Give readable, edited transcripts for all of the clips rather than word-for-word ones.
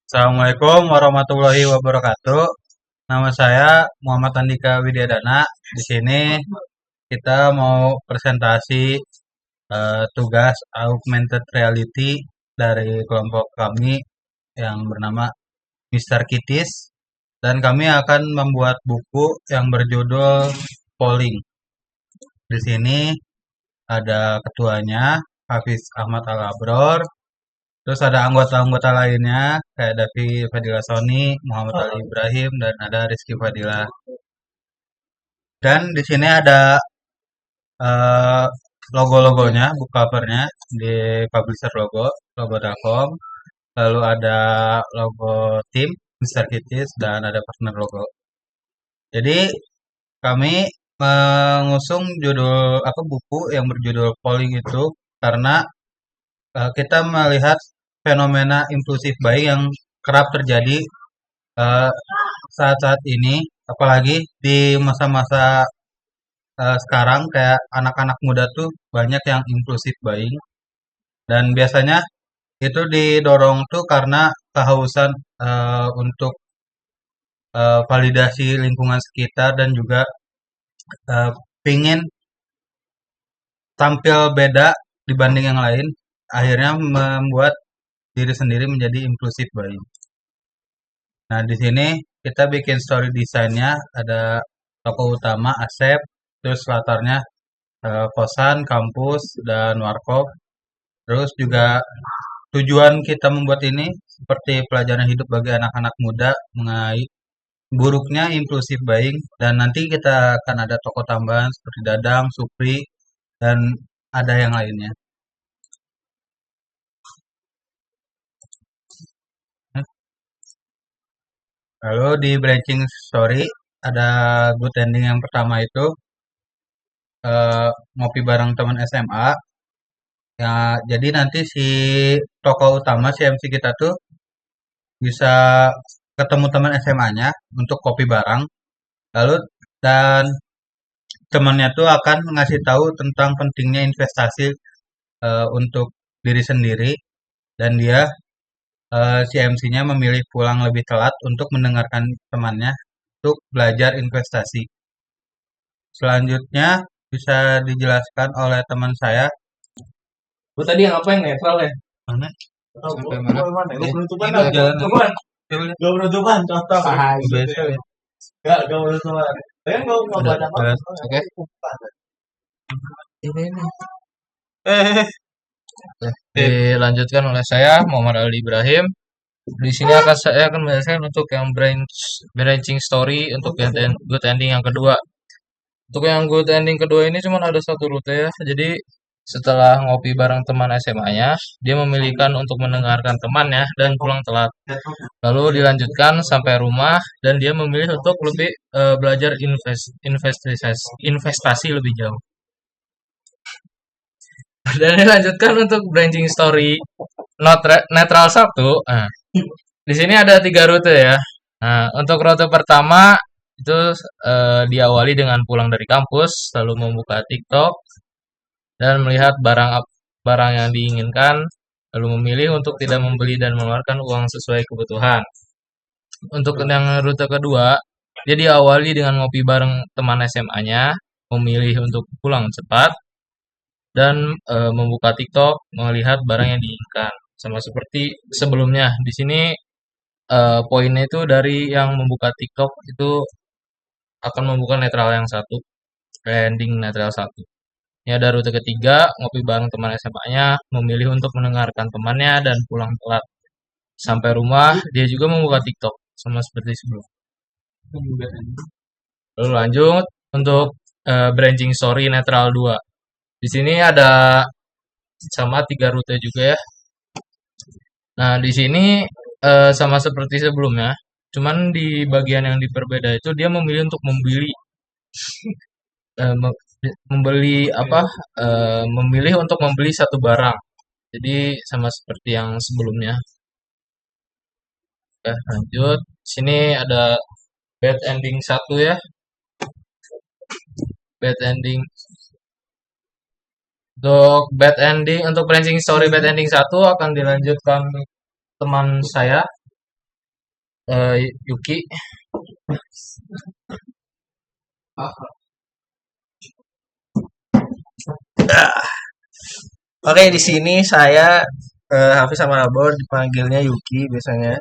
Assalamualaikum warahmatullahi wabarakatuh. Nama saya Muhammad Andika Widyadana. Di sini kita mau presentasi tugas augmented reality dari kelompok kami yang bernama Mister Kitis, dan kami akan membuat buku yang berjudul Polling. Di sini ada ketuanya, Hafiz Ahmad Al-Abror. Terus ada anggota-anggota lainnya kayak Davi Fadila Sony, Muhammad Ali Ibrahim, dan ada Rizky Fadila. Dan di sini ada eh, logo-logonya, book covernya di publisher logo Telkom. Lalu ada logo tim Mister Kitis dan ada partner logo. Jadi kami mengusung judul apa buku yang berjudul Polling itu karena kita melihat fenomena impulsif buying yang kerap terjadi eh, saat-saat ini, apalagi di masa-masa sekarang kayak anak-anak muda tuh banyak yang impulsif buying dan biasanya itu didorong tuh karena kehausan untuk validasi lingkungan sekitar dan juga pingin tampil beda dibanding yang lain, akhirnya membuat diri sendiri menjadi impulsif buying. Nah, di sini kita bikin story desainnya, ada tokoh utama Asep, terus latarnya kosan, kampus, dan warkop. Terus juga tujuan kita membuat ini seperti pelajaran hidup bagi anak-anak muda mengenai buruknya impulsif buying, dan nanti kita akan ada tokoh tambahan seperti Dadang, Supri, dan ada yang lainnya. Lalu di branching story ada good ending yang pertama itu ngopi bareng teman SMA. Ya, jadi nanti si tokoh utama si MC kita tuh bisa ketemu teman SMA-nya untuk kopi bareng. Lalu dan temannya tuh akan ngasih tahu tentang pentingnya investasi untuk diri sendiri, dan dia si MC-nya memilih pulang lebih telat untuk mendengarkan temannya untuk belajar investasi. Selanjutnya bisa dijelaskan oleh teman saya. Lu tadi yang apa yang netral ya? Mana? Sampai mana? Ini Penutupan jalan. Gak penutupan, contoh. Biasa ya. Gak penutupan. Saya nggak baca apa. Oke. Ini. Dilanjutkan oleh saya Muhammad Ali Ibrahim. Di sini saya akan menjelaskan untuk yang branching story untuk yang good ending yang kedua. Untuk yang good ending kedua ini cuma ada satu rute ya. Jadi setelah ngopi bareng teman SMA-nya, dia memilihkan untuk mendengarkan temannya dan pulang telat. Lalu dilanjutkan sampai rumah dan dia memilih untuk lebih belajar investasi lebih jauh. Dan dilanjutkan untuk branching story netral 1. Nah, di sini ada 3 rute ya. Nah, untuk rute pertama itu diawali dengan pulang dari kampus, lalu membuka TikTok dan melihat barang yang diinginkan, lalu memilih untuk tidak membeli dan mengeluarkan uang sesuai kebutuhan. Untuk yang rute kedua, dia diawali dengan ngopi bareng teman SMA-nya, memilih untuk pulang cepat, dan membuka TikTok, melihat barang yang diinginkan. Sama seperti sebelumnya, di sini poinnya itu dari yang membuka TikTok itu akan membuka netral yang satu, ending netral 1. Ini ada rute ketiga, ngopi bareng teman SMA-nya, memilih untuk mendengarkan temannya dan pulang telat. Sampai rumah, dia juga membuka TikTok, sama seperti sebelumnya. Lalu lanjut untuk branching story netral 2. Di sini ada sama 3 rute juga ya. Nah, di sini sama seperti sebelumnya, cuman di bagian yang diperbeda itu dia memilih untuk memilih untuk membeli satu barang. Jadi sama seperti yang sebelumnya. Oke, lanjut. Sini ada bad ending 1 ya. Bad ending. Untuk branching story bad ending 1 akan dilanjutkan teman saya Yuki. Oke, di sini saya Hafiz sama Rabor dipanggilnya Yuki biasanya.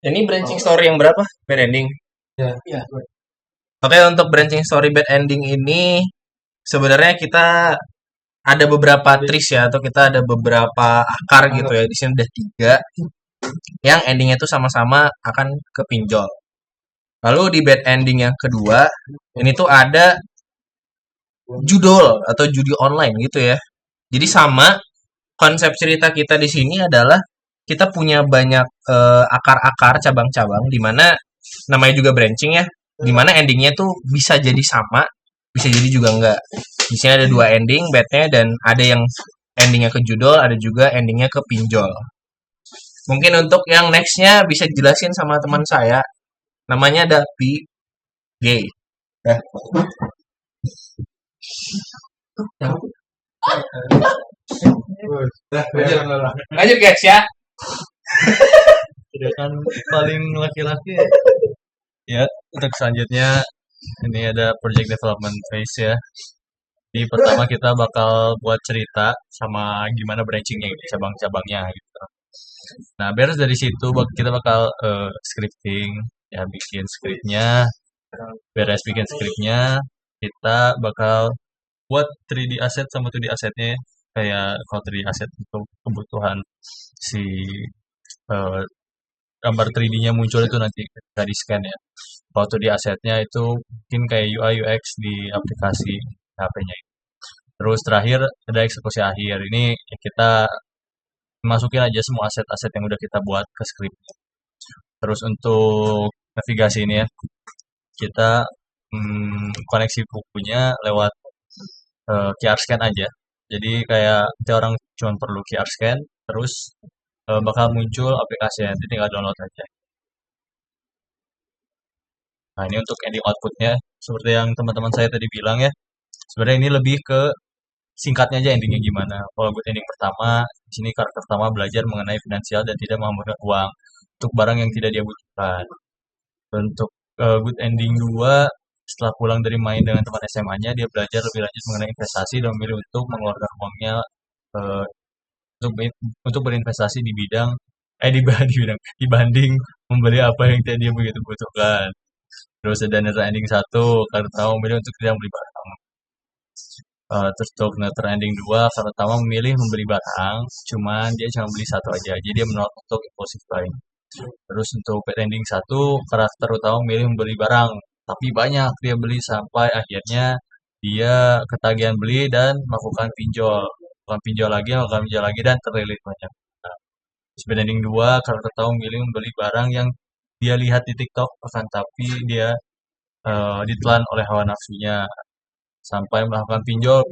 Ini branching story yang berapa? Bad ending. Ya. Oke, untuk branching story bad ending ini sebenarnya kita ada beberapa tris ya, atau kita ada beberapa akar gitu ya. Di sini ada 3 yang endingnya itu sama-sama akan ke pinjol. Lalu di bad ending yang kedua, ini tuh ada judul atau judi online gitu ya. Jadi sama konsep cerita kita di sini adalah kita punya banyak akar-akar, cabang-cabang di mana namanya juga branching ya, di mana endingnya tuh bisa jadi sama, bisa jadi juga enggak. Di sini ada 2 ending bednya dan ada yang endingnya ke judul, ada juga endingnya ke pinjol. Mungkin untuk yang nextnya bisa dijelasin sama teman saya, namanya ada P. Dah. Lanjut guys ya. Tidak kan paling laki-laki ya. Ya, untuk selanjutnya ini ada project development phase ya. Di pertama kita bakal buat cerita sama gimana branchingnya, cabang-cabangnya gitu. Nah, beres dari situ kita bakal scripting, ya bikin skripnya. Beres bikin skripnya, kita bakal buat 3D asset sama 2D assetnya ya. Kayak kalau 3D asset untuk kebutuhan si eh, gambar 3D-nya muncul itu nanti ketika di scan ya. Kalau 2D asetnya itu mungkin kayak UI UX di aplikasi HP-nya. Terus terakhir ada eksekusi akhir. Ini ya kita masukin aja semua aset-aset yang udah kita buat ke script. Terus untuk navigasi ini ya, kita koneksi bukunya lewat QR scan aja. Jadi kayak nanti orang cuma perlu QR scan, terus bakal muncul aplikasinya, jadi tinggal download aja. Nah ini untuk ending outputnya, seperti yang teman-teman saya tadi bilang ya, sebenarnya ini lebih ke singkatnya aja endingnya gimana. Kalau buat ending pertama, di sini karakter pertama belajar mengenai finansial dan tidak menghamburkan uang untuk barang yang tidak dia butuhkan. Untuk good ending 2, setelah pulang dari main dengan teman SMA-nya, dia belajar lebih lanjut mengenai investasi dan memilih untuk mengeluarkan uangnya eh, untuk berinvestasi di bidang di bidang dibanding membeli apa yang tidak dia begitu butuhkan. Terus ada neutral ending 1 karena tahu memilih untuk tidak membeli barang. Terus untuk neutral ending 2 karena tahu memilih membeli barang, cuman dia cuma beli satu aja, jadi dia menolak untuk impulsive buying. Terus untuk bad ending 1 karakter utama memilih membeli barang, tapi banyak dia beli sampai akhirnya dia ketagihan beli dan melakukan pinjol lagi dan terlilit banyak. Nah, bad ending 2 karakter tahu memilih membeli barang yang dia lihat di TikTok akan tapi dia ditelan oleh hawa nafsunya sampai melakukan pinjol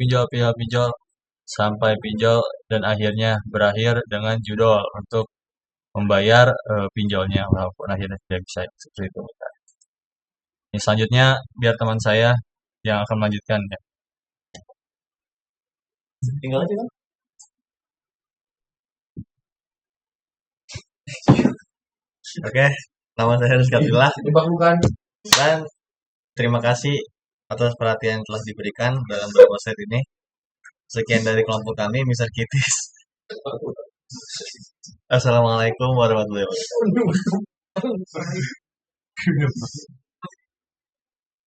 sampai pinjol dan akhirnya berakhir dengan judul untuk membayar pinjolnya walaupun akhirnya tidak bisa seperti itu. Ini selanjutnya biar teman saya yang akan melanjutkan ya. Tinggal aja kan. Oke, nama saya Rizkatillah dan terima kasih atas perhatian yang telah diberikan dalam beberapa set ini. Sekian dari kelompok kami, Mr. Kitis. Assalamualaikum warahmatullahi wabarakatuh.